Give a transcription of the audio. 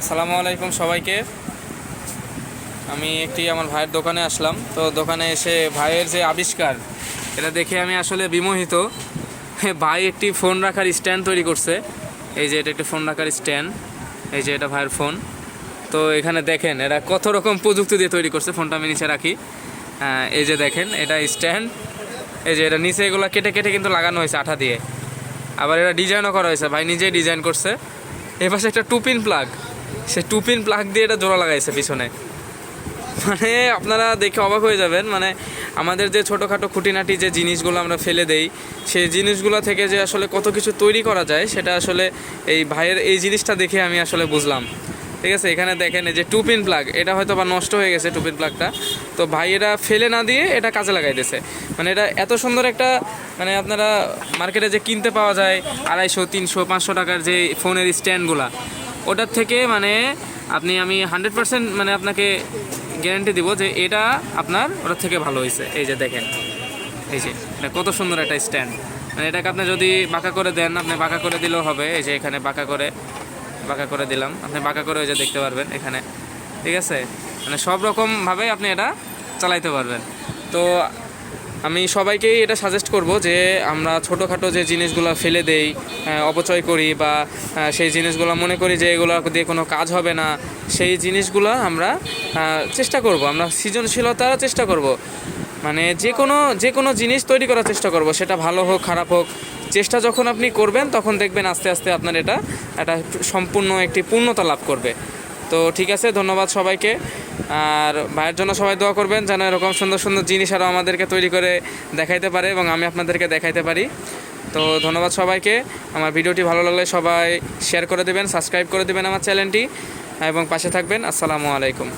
আসসালামু আলাইকুম সবাইকে। আমি আমার ভাইয়ের দোকানে আসলাম। তো দোকানে এসে ভাইয়ের যে আবিষ্কার, এটা দেখে আমি আসলে বিমোহিত। ভাই একটি ফোন রাখার স্ট্যান্ড তৈরি করছে। এই যে এটা একটি ফোন রাখার স্ট্যান্ড, এই যে এটা ভাইয়ের ফোন। তো এখানে দেখেন এরা কত রকম প্রযুক্তি দিয়ে তৈরি করছে। ফোনটা আমি নিচে রাখি। এই যে দেখেন এটা স্ট্যান্ড, এই যে এটা নিচে এগুলো কেটে কেটে কিন্তু লাগানো হয়েছে আঠা দিয়ে। আবার এটা ডিজাইনও করা হয়েছে, ভাই নিজেই ডিজাইন করছে। এর পাশে একটা টুপিন প্লাগ, সে টুপিন প্লাগ দিয়ে এটা জোড়া লাগাইছে পিছনে। মানে আপনারা দেখে অবাক হয়ে যাবেন। মানে আমাদের যে ছোটোখাটো খুঁটিনাটি যে জিনিসগুলো আমরা ফেলে দেই, সেই জিনিসগুলো থেকে যে আসলে কত কিছু তৈরি করা যায়, সেটা আসলে এই ভাইয়ের এই জিনিসটা দেখে আমি আসলে বুঝলাম। ঠিক আছে, এখানে দেখেন এই যে টুপিন প্লাগ, এটা হয়তো বা নষ্ট হয়ে গেছে টুপিন প্লাগটা, তো ভাই এটা ফেলে না দিয়ে এটা কাজে লাগাই দিয়েছে। মানে এটা এত সুন্দর একটা, মানে আপনারা মার্কেটে যে কিনতে পাওয়া যায় 250, 300, 500 টাকার যে ফোনের স্ট্যান্ডগুলা, ওটার থেকে মানে আমি 100% মানে আপনাকে গ্যারান্টি দিব যে এটা আপনার ওটার থেকে ভালো হয়েছে। এই যে দেখেন, এই যে এটা কত সুন্দর একটা স্ট্যান্ড। মানে এটাকে আপনি যদি বাঁকা করে দেন, আপনি বাঁকা করে দিলেও হবে। এই যে এখানে বাঁকা করে দিলাম, আপনি বাঁকা করে ওই যে দেখতে পারবেন এখানে। ঠিক আছে, মানে সব রকমভাবে আপনি এটা চালাইতে পারবেন। তো আমি সবাইকেই এটা সাজেস্ট করব যে আমরা ছোটোখাটো যে জিনিসগুলো ফেলে দেই, অপচয় করি, বা সেই জিনিসগুলো মনে করি যে এগুলো দিয়ে কোনো কাজ হবে না, সেই জিনিসগুলো আমরা চেষ্টা করব, আমরা সৃজনশীলতার চেষ্টা করব। মানে যে কোনো জিনিস তৈরি করার চেষ্টা করব, সেটা ভালো হোক খারাপ হোক। চেষ্টা যখন আপনি করবেন, তখন দেখবেন আস্তে আস্তে আপনার এটা একটা সম্পূর্ণ একটি পূর্ণতা লাভ করবে। তো ঠিক আছে, ধন্যবাদ সবাইকে। আর ভাইয়ের জন্য সবাই দোয়া করবেন যেন এরকম সুন্দর সুন্দর জিনিস আরও আমাদেরকে তৈরি করে দেখাইতে পারে এবং আমি আপনাদেরকে দেখাইতে পারি। তো ধন্যবাদ সবাইকে। আমার ভিডিওটি ভালো লাগলে সবাই শেয়ার করে দেবেন, সাবস্ক্রাইব করে দেবেন আমার চ্যানেলটি, এবং পাশে থাকবেন। আসসালামু আলাইকুম।